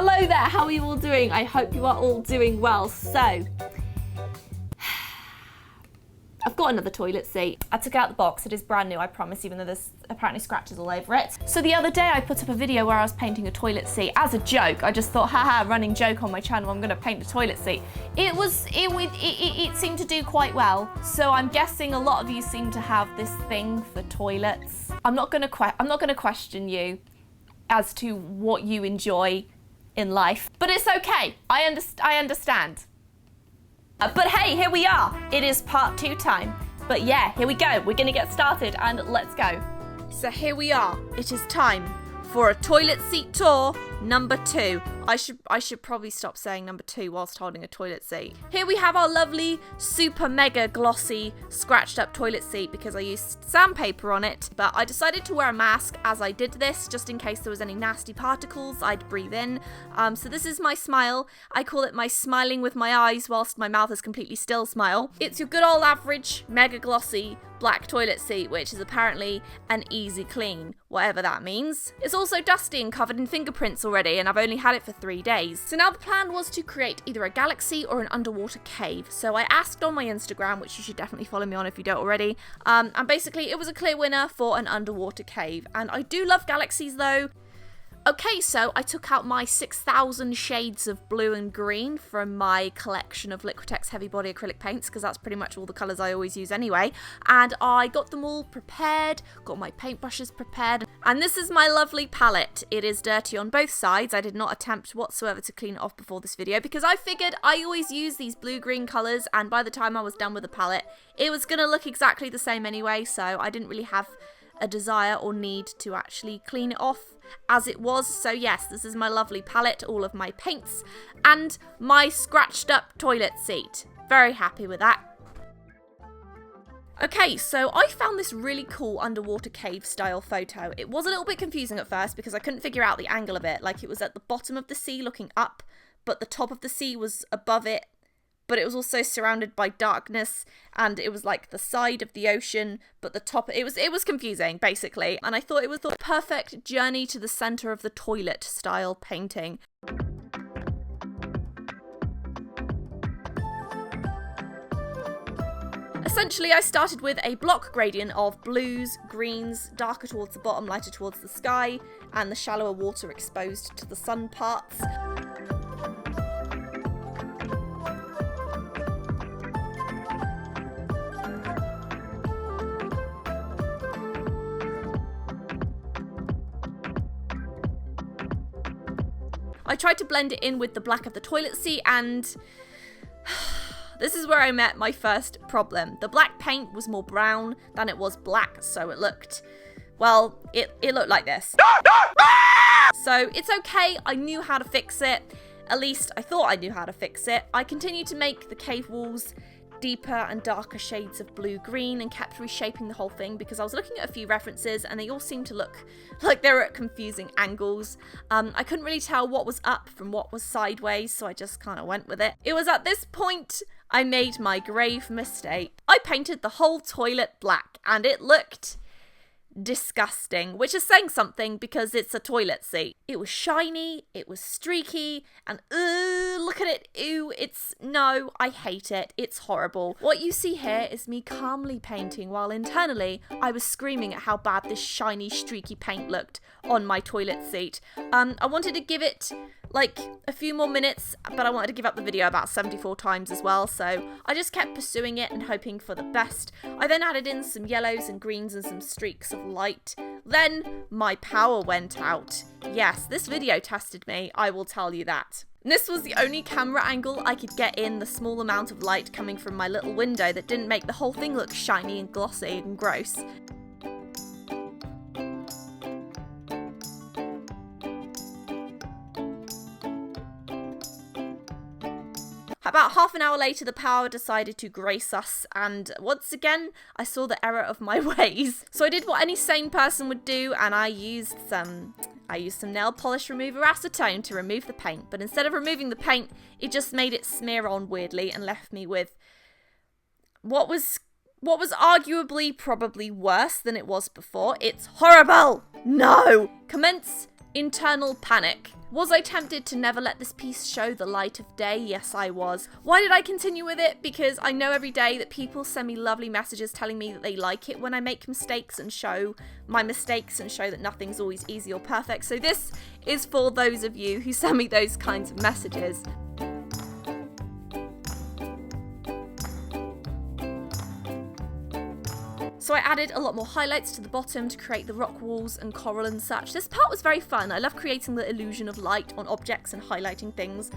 Hello there, how are you all doing? I hope you are all doing well. So, I've got another toilet seat. I took out the box, it is brand new, I promise, even though there's apparently scratches all over it. So the other day I put up a video where I was painting a toilet seat as a joke. I just thought, haha, running joke on my channel, I'm gonna paint a toilet seat. It seemed to do quite well. So I'm guessing a lot of you seem to have this thing for toilets. I'm not gonna question you as to what you enjoy in life, but it's okay. I understand. But hey, here we are. It is part 2 time. But yeah, here we go. We're gonna get started and let's go. So here we are. It is time for a toilet seat tour number 2. I should probably stop saying number 2 whilst holding a toilet seat. Here we have our lovely, super mega glossy, scratched up toilet seat because I used sandpaper on it, but I decided to wear a mask as I did this, just in case there was any nasty particles I'd breathe in. So this is my smile. I call it my smiling with my eyes whilst my mouth is completely still smile. It's your good old average, mega glossy, black toilet seat, which is apparently an easy clean, whatever that means. It's also dusty and covered in fingerprints already, and I've only had it for 3 days. So now the plan was to create either a galaxy or an underwater cave. So I asked on my Instagram, which you should definitely follow me on if you don't already, and basically it was a clear winner for an underwater cave. And I do love galaxies though. Okay, so I took out my 6,000 shades of blue and green from my collection of Liquitex heavy body acrylic paints, because that's pretty much all the colours I always use anyway, and I got them all prepared, got my paintbrushes prepared, and this is my lovely palette. It is dirty on both sides. I did not attempt whatsoever to clean it off before this video, because I figured I always use these blue-green colours, and by the time I was done with the palette, it was going to look exactly the same anyway, so I didn't really have a desire or need to actually clean it off as it was. So yes, this is my lovely palette, all of my paints, and my scratched up toilet seat. Very happy with that. Okay, so I found this really cool underwater cave style photo. It was a little bit confusing at first because I couldn't figure out the angle of it. Like, it was at the bottom of the sea looking up, but the top of the sea was above it, but it was also surrounded by darkness, and it was like the side of the ocean, but the top, it was confusing, basically. And I thought it was the perfect journey to the center of the toilet style painting. Essentially, I started with a block gradient of blues, greens, darker towards the bottom, lighter towards the sky, and the shallower water exposed to the sun parts. I tried to blend it in with the black of the toilet seat, and this is where I met my first problem. The black paint was more brown than it was black, so it looked, well, it looked like this. So it's okay, I knew how to fix it. At least I thought I knew how to fix it. I continued to make the cave walls deeper and darker shades of blue-green and kept reshaping the whole thing because I was looking at a few references and they all seemed to look like they were at confusing angles. I couldn't really tell what was up from what was sideways, so I just kind of went with it. It was at this point I made my grave mistake. I painted the whole toilet black and it looked disgusting, which is saying something because it's a toilet seat. It was shiny, it was streaky, and look at it, no, I hate it, it's horrible. What you see here is me calmly painting while internally I was screaming at how bad this shiny, streaky paint looked on my toilet seat. I wanted to give it like a few more minutes, but I wanted to give up the video about 74 times as well, so I just kept pursuing it and hoping for the best. I then added in some yellows and greens and some streaks of light. Then my power went out. Yes, this video tested me, I will tell you that. And this was the only camera angle I could get in the small amount of light coming from my little window that didn't make the whole thing look shiny and glossy and gross. About half an hour later, the power decided to grace us, and once again, I saw the error of my ways. So I did what any sane person would do, and I used some nail polish remover acetone to remove the paint, but instead of removing the paint, it just made it smear on weirdly and left me with what was what was arguably probably worse than it was before. It's horrible! No! Commence internal panic. Was I tempted to never let this piece show the light of day? Yes, I was. Why did I continue with it? Because I know every day that people send me lovely messages telling me that they like it when I make mistakes and show my mistakes and show that nothing's always easy or perfect. So this is for those of you who send me those kinds of messages. So I added a lot more highlights to the bottom to create the rock walls and coral and such. This part was very fun. I love creating the illusion of light on objects and highlighting things.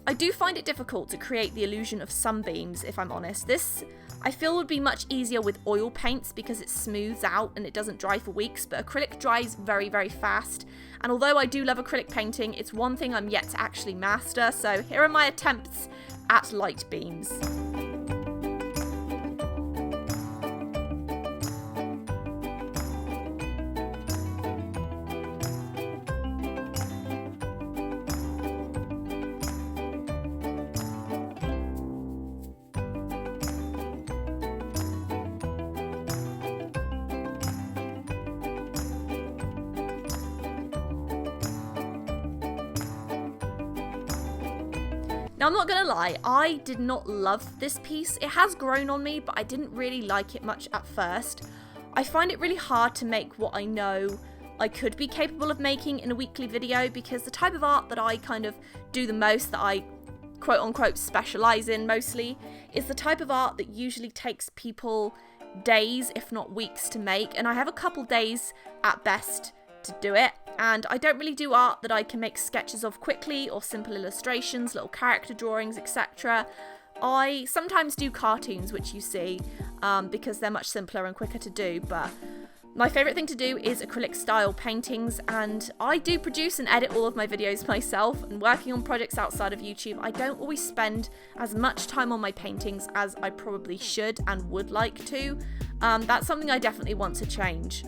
I do find it difficult to create the illusion of sunbeams, if I'm honest. This, I feel, would be much easier with oil paints because it smooths out and it doesn't dry for weeks, but acrylic dries very, very fast. And although I do love acrylic painting, it's one thing I'm yet to actually master, so here are my attempts at light beams. Now, I'm not gonna lie, I did not love this piece. It has grown on me, but I didn't really like it much at first. I find it really hard to make what I know I could be capable of making in a weekly video, because the type of art that I kind of do the most, that I quote unquote specialize in mostly, is the type of art that usually takes people days, if not weeks, to make, and I have a couple days at best to do it. And I don't really do art that I can make sketches of quickly, or simple illustrations, little character drawings, etc. I sometimes do cartoons, which you see, because they're much simpler and quicker to do, but my favourite thing to do is acrylic style paintings, and I do produce and edit all of my videos myself, and working on projects outside of YouTube, I don't always spend as much time on my paintings as I probably should and would like to. That's something I definitely want to change.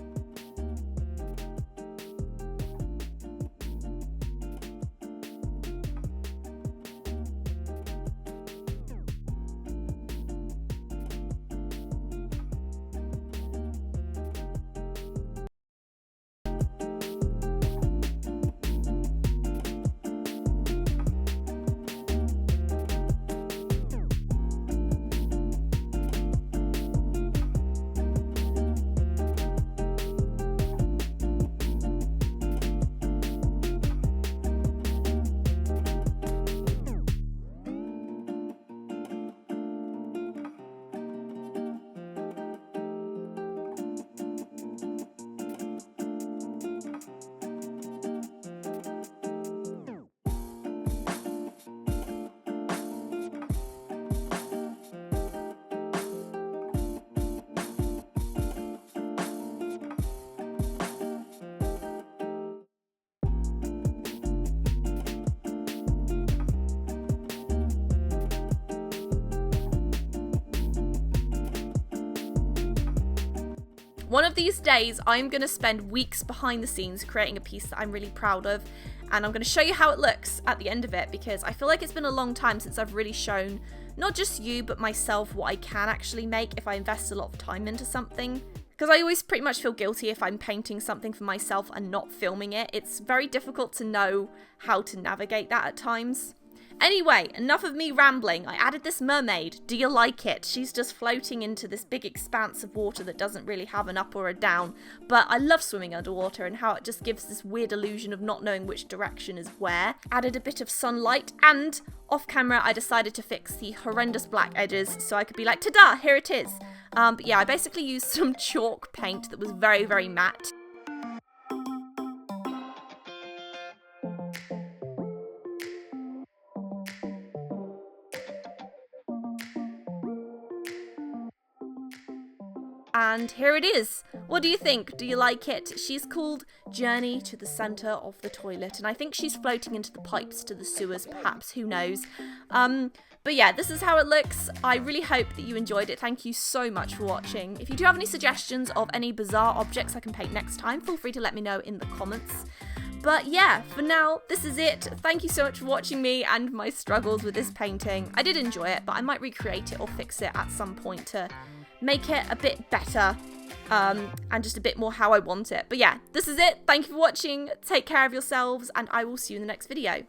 One of these days, I'm going to spend weeks behind the scenes creating a piece that I'm really proud of, and I'm going to show you how it looks at the end of it, because I feel like it's been a long time since I've really shown not just you, but myself, what I can actually make if I invest a lot of time into something. Because I always pretty much feel guilty if I'm painting something for myself and not filming it. It's very difficult to know how to navigate that at times. Anyway, enough of me rambling. I added this mermaid. Do you like it? She's just floating into this big expanse of water that doesn't really have an up or a down. But I love swimming underwater and how it just gives this weird illusion of not knowing which direction is where. Added a bit of sunlight, and off camera I decided to fix the horrendous black edges so I could be like, ta-da, here it is. But yeah, I basically used some chalk paint that was very, very matte. And here it is. What do you think? Do you like it? She's called Journey to the Centre of the Toilet, and I think she's floating into the pipes to the sewers, perhaps, who knows. But yeah, this is how it looks. I really hope that you enjoyed it. Thank you so much for watching. If you do have any suggestions of any bizarre objects I can paint next time, feel free to let me know in the comments. But yeah, for now, this is it. Thank you so much for watching me and my struggles with this painting. I did enjoy it, but I might recreate it or fix it at some point to make it a bit better and just a bit more how I want it. But yeah, this is it. Thank you for watching. Take care of yourselves, and I will see you in the next video.